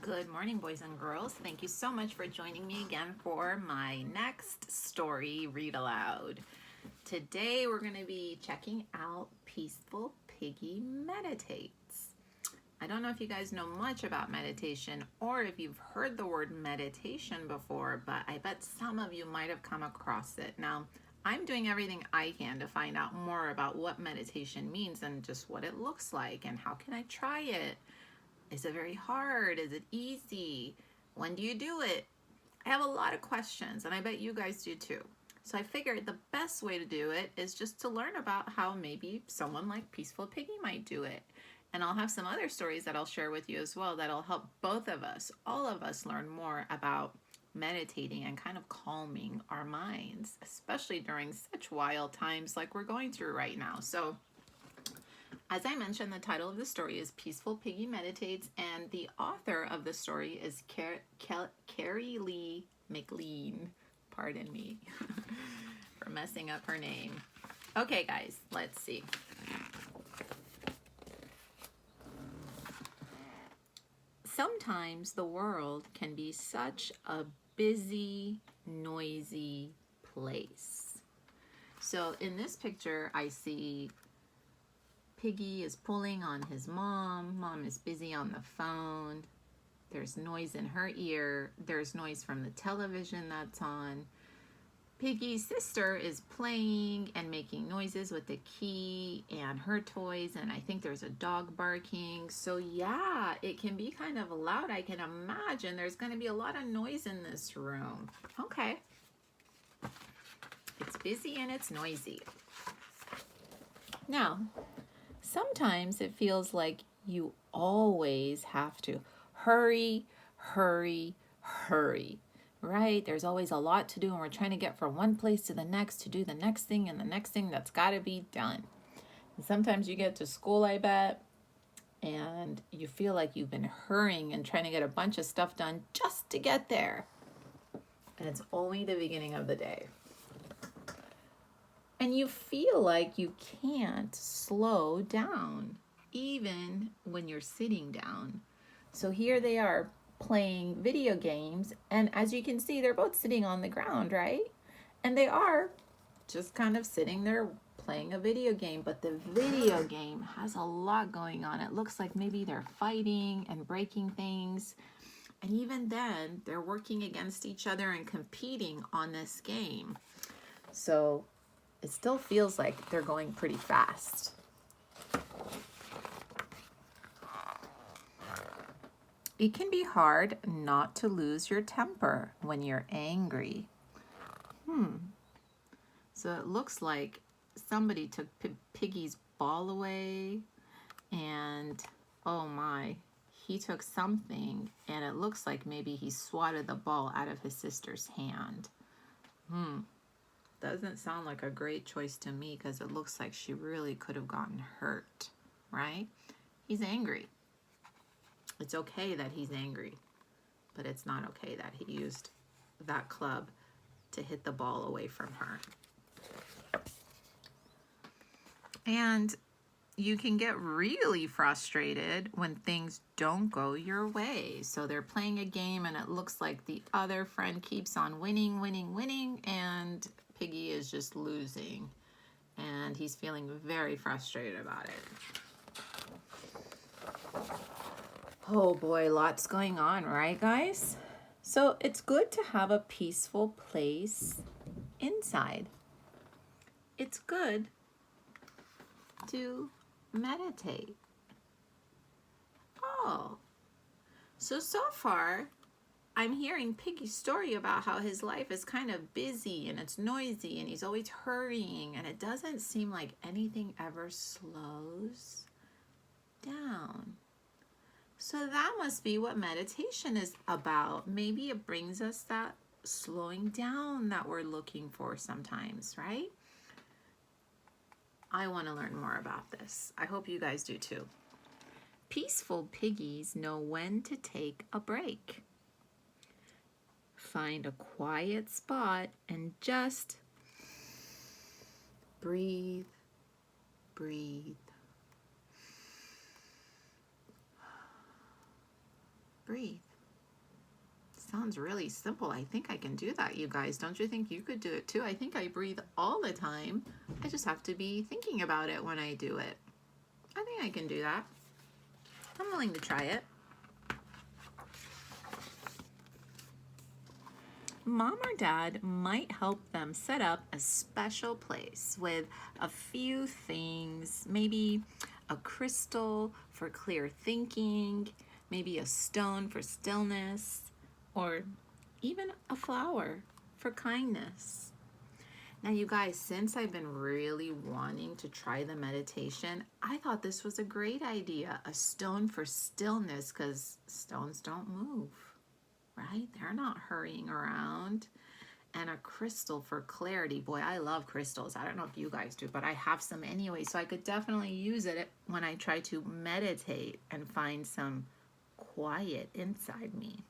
Good morning, boys and girls. Thank you so much for joining me again for my next story read aloud. Today we're going to be checking out Peaceful Piggy Meditates. I don't know if you guys know much about meditation or if you've heard the word meditation before, but I bet some of you might have come across it. Now, I'm doing everything I can to find out more about what meditation means and just what it looks like and how can I try it. Is it very hard? Is it easy? When do you do it? I have a lot of questions, and I bet you guys do too. So I figured the best way to do it is just to learn about how maybe someone like Peaceful Piggy might do it. And I'll have some other stories that I'll share with you as well that'll help both of us, all of us, learn more about meditating and kind of calming our minds, especially during such wild times like we're going through right now. So as I mentioned, the title of the story is Peaceful Piggy Meditates, and the author of the story is Kerry Lee McLean. Pardon me for messing up her name. Okay, guys, let's see. Sometimes the world can be such a busy, noisy place. So in this picture, I see Piggy is pulling on his mom. Mom is busy on the phone. There's noise in her ear. There's noise from the television that's on. Piggy's sister is playing and making noises with the key and her toys, and I think there's a dog barking. So yeah, it can be kind of loud. I can imagine there's going to be a lot of noise in this room. Okay. It's busy and it's noisy. Now, sometimes it feels like you always have to hurry, hurry, hurry, right? There's always a lot to do and we're trying to get from one place to the next to do the next thing and the next thing that's got to be done. And sometimes you get to school, I bet, and you feel like you've been hurrying and trying to get a bunch of stuff done just to get there. And it's only the beginning of the day. And you feel like you can't slow down, even when you're sitting down. So here they are playing video games, and as you can see, they're both sitting on the ground, right? And they are just kind of sitting there playing a video game, but the video game has a lot going on. It looks like maybe they're fighting and breaking things. And even then, they're working against each other and competing on this game. So it still feels like they're going pretty fast. It can be hard not to lose your temper when you're angry. So it looks like somebody took Piggy's ball away, and oh my, he took something, and it looks like maybe he swatted the ball out of his sister's hand. Doesn't sound like a great choice to me because it looks like she really could have gotten hurt, right? He's angry. It's okay that he's angry, but it's not okay that he used that club to hit the ball away from her. And you can get really frustrated when things don't go your way. So they're playing a game and it looks like the other friend keeps on winning, and Piggy is just losing. And he's feeling very frustrated about it. Oh boy, lots going on, right, guys? So it's good to have a peaceful place inside. It's good to meditate. Oh, so far, I'm hearing Piggy's story about how his life is kind of busy and it's noisy and he's always hurrying, and it doesn't seem like anything ever slows down. So that must be what meditation is about. Maybe it brings us that slowing down that we're looking for sometimes, right? I want to learn more about this. I hope you guys do too. Peaceful piggies know when to take a break. Find a quiet spot and just breathe, breathe, breathe. sounds really simple. I think I can do that, you guys. Don't you think you could do it too? I think I breathe all the time. I just have to be thinking about it when I do it. I think I can do that. I'm willing to try it. Mom or dad might help them set up a special place with a few things, maybe a crystal for clear thinking, maybe a stone for stillness, or even a flower for kindness. Now, you guys, since I've been really wanting to try the meditation, I thought this was a great idea, a stone for stillness, because stones don't move, right? They're not hurrying around. And a crystal for clarity. Boy, I love crystals. I don't know if you guys do, but I have some anyway, so I could definitely use it when I try to meditate and find some quiet inside me.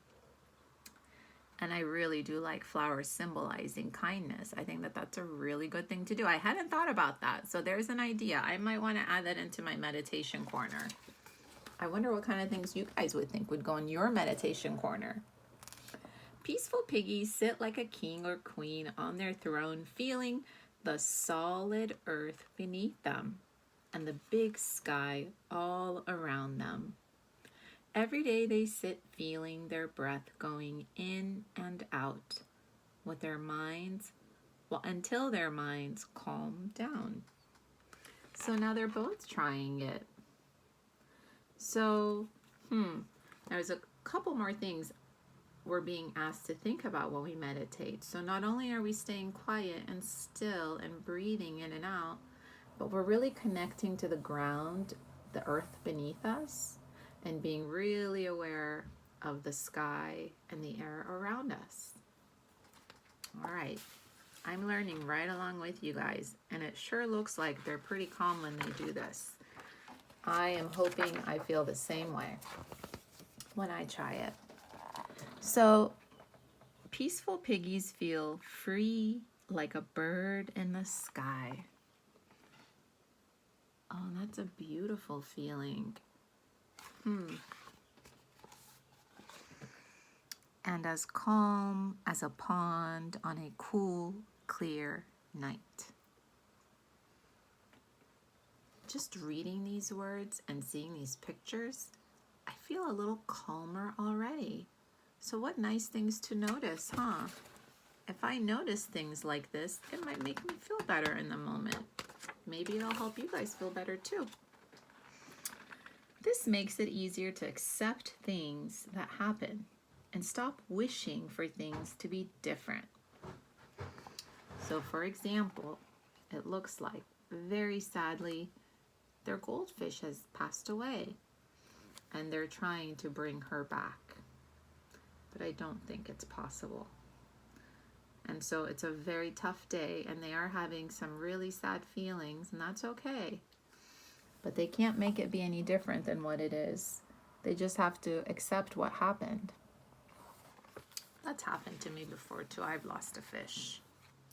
And I really do like flowers symbolizing kindness. I think that that's a really good thing to do. I hadn't thought about that, so there's an idea. I might want to add that into my meditation corner. I wonder what kind of things you guys would think would go in your meditation corner. Peaceful piggies sit like a king or queen on their throne, feeling the solid earth beneath them and the big sky all around them. Every day they sit feeling their breath going in and out with their minds, until their minds calm down. So now they're both trying it. So, there's a couple more things we're being asked to think about when we meditate. So not only are we staying quiet and still and breathing in and out, but we're really connecting to the ground, the earth beneath us, and being really aware of the sky and the air around us. All right, I'm learning right along with you guys, and it sure looks like they're pretty calm when they do this. I am hoping I feel the same way when I try it. So, peaceful piggies feel free like a bird in the sky. Oh, that's a beautiful feeling. And as calm as a pond on a cool, clear night. Just reading these words and seeing these pictures, I feel a little calmer already. So what nice things to notice, huh? If I notice things like this, it might make me feel better in the moment. Maybe it'll help you guys feel better too. This makes it easier to accept things that happen and stop wishing for things to be different. So for example, it looks like, very sadly, their goldfish has passed away and they're trying to bring her back. But I don't think it's possible. And so it's a very tough day, and they are having some really sad feelings, and that's okay. But they can't make it be any different than what it is. They just have to accept what happened. That's happened to me before too. I've lost a fish.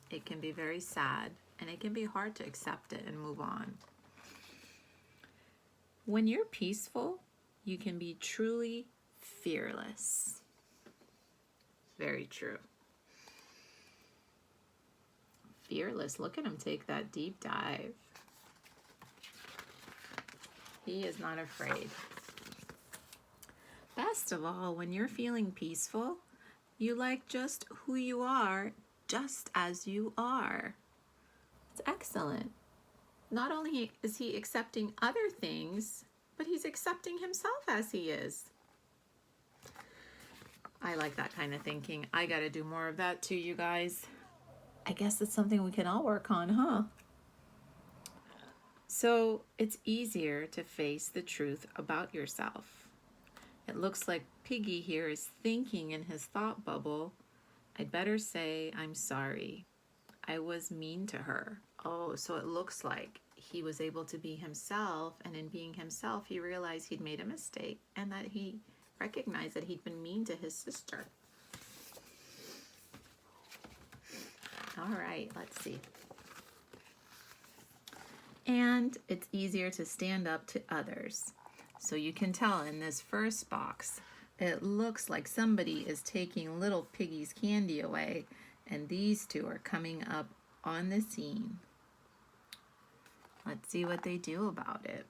It can be very sad, and it can be hard to accept it and move on. When you're peaceful, you can be truly fearless. Very true. Fearless. Look at him take that deep dive. He is not afraid. Best of all, when you're feeling peaceful, you like just who you are, just as you are. It's excellent. Not only is he accepting other things, but he's accepting himself as he is. I like that kind of thinking. I got to do more of that too, you guys. I guess it's something we can all work on, huh? So it's easier to face the truth about yourself. It looks like Piggy here is thinking in his thought bubble, I'd better say I'm sorry. I was mean to her. Oh, so it looks like he was able to be himself, and in being himself, he realized he'd made a mistake and that he recognized that he'd been mean to his sister. All right, let's see. And it's easier to stand up to others. So you can tell in this first box, It looks like somebody is taking little Piggy's candy away, and these two are coming up on the scene. Let's see what they do about it.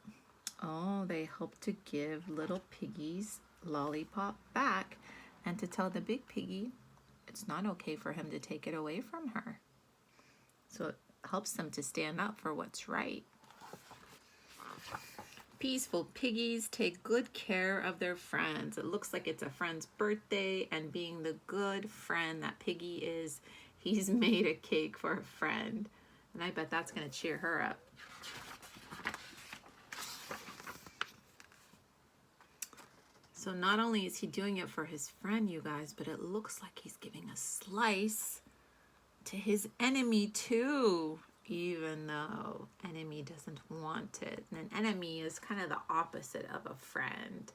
Oh, they help to give little Piggy's lollipop back and to tell the big Piggy it's not okay for him to take it away from her. So it helps them to stand up for what's right. Peaceful piggies take good care of their friends. It looks like it's a friend's birthday, and being the good friend that Piggy is, he's made a cake for a friend. And I bet that's going to cheer her up. So not only is he doing it for his friend, you guys, but it looks like he's giving a slice to his enemy too, even though enemy doesn't want it. And an enemy is kind of the opposite of a friend.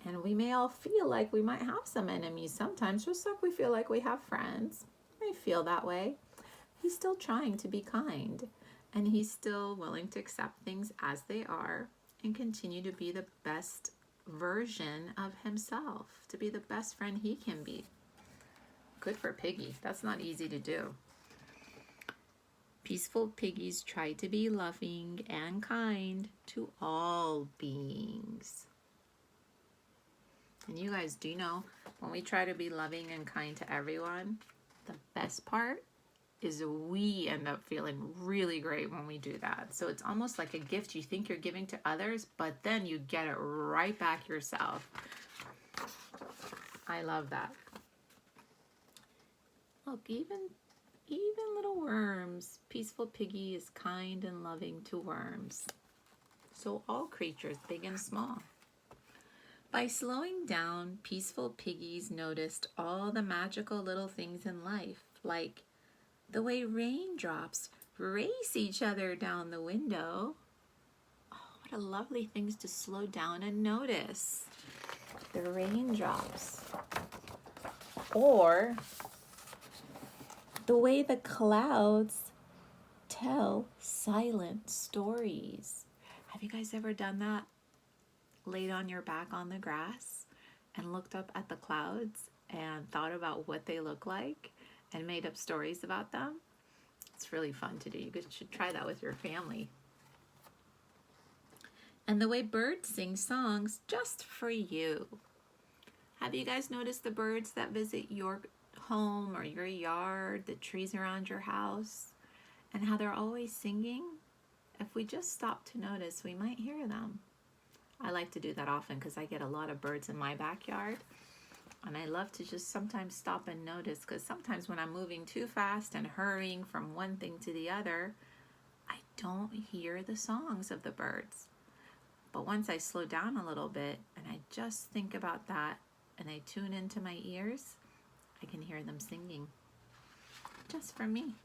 And we may all feel like we might have some enemies sometimes, just like we feel like we have friends. We may feel that way. He's still trying to be kind, and he's still willing to accept things as they are and continue to be the best version of himself, to be the best friend he can be. Good for Piggy. That's not easy to do. Peaceful piggies try to be loving and kind to all beings. And you guys do know, when we try to be loving and kind to everyone, the best part is we end up feeling really great when we do that. So it's almost like a gift you think you're giving to others, but then you get it right back yourself. I love that. Look, even little worms. Peaceful Piggy is kind and loving to worms. So all creatures, big and small. By slowing down, peaceful piggies noticed all the magical little things in life, like the way raindrops race each other down the window. Oh, what a lovely things to slow down and notice. The raindrops. Or the way the clouds tell silent stories. Have you guys ever done that? Laid on your back on the grass and looked up at the clouds and thought about what they look like and made up stories about them? It's really fun to do. You guys should try that with your family. And the way birds sing songs just for you. Have you guys noticed the birds that visit your home or your yard, the trees around your house, and how they're always singing? If we just stop to notice, we might hear them. I like to do that often because I get a lot of birds in my backyard. And I love to just sometimes stop and notice, because sometimes when I'm moving too fast and hurrying from one thing to the other, I don't hear the songs of the birds. But once I slow down a little bit and I just think about that and I tune into my ears, I can hear them singing just for me.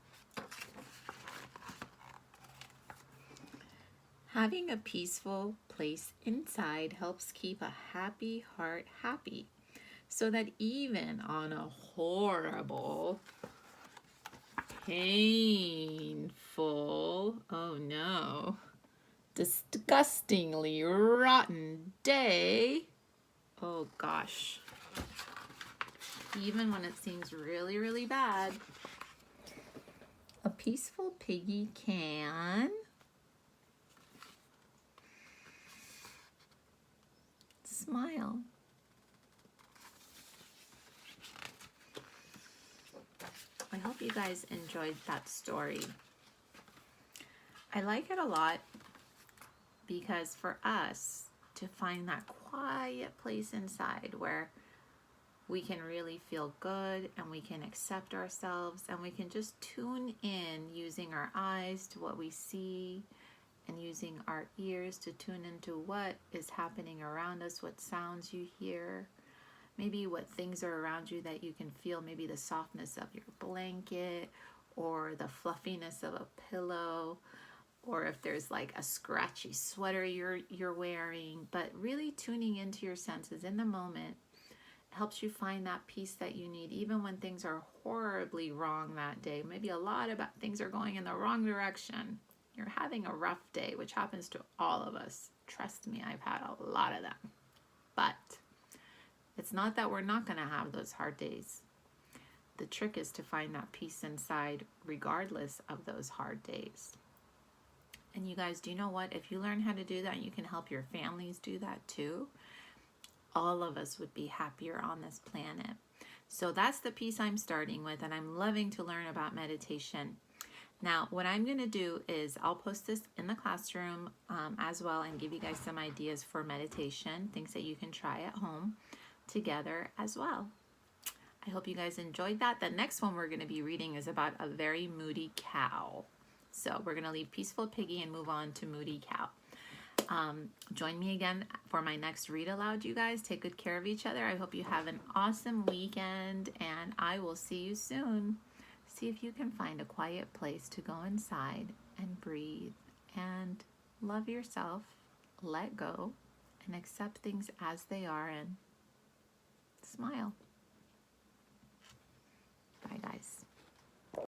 Having a peaceful place inside helps keep a happy heart happy, so that even on a horrible, painful, oh no, disgustingly rotten day, oh gosh, even when it seems really, really bad, a peaceful piggy can smile. I hope you guys enjoyed that story. I like it a lot because for us to find that quiet place inside where we can really feel good and we can accept ourselves and we can just tune in using our eyes to what we see and using our ears to tune into what is happening around us, what sounds you hear, maybe what things are around you that you can feel, maybe the softness of your blanket or the fluffiness of a pillow, or if there's like a scratchy sweater you're wearing. But really tuning into your senses in the moment helps you find that peace that you need, even when things are horribly wrong that day. Maybe a lot of things are going in the wrong direction. You're having a rough day, which happens to all of us. Trust me, I've had a lot of them. But It's not that we're not going to have those hard days. The trick is to find that peace inside regardless of those hard days. And you guys, do you know what? If you learn how to do that, you can help your families do that too. All of us would be happier on this planet. So that's the piece I'm starting with, and I'm loving to learn about meditation. Now, what I'm going to do is I'll post this in the classroom as well and give you guys some ideas for meditation, things that you can try at home together as well. I hope you guys enjoyed that. The next one we're going to be reading is about a very moody cow. So we're going to leave Peaceful Piggy and move on to Moody Cow. Join me again for my next read aloud, you guys. Take good care of each other. I hope you have an awesome weekend, and I will see you soon. See if you can find a quiet place to go inside and breathe and love yourself, let go, and accept things as they are, and smile.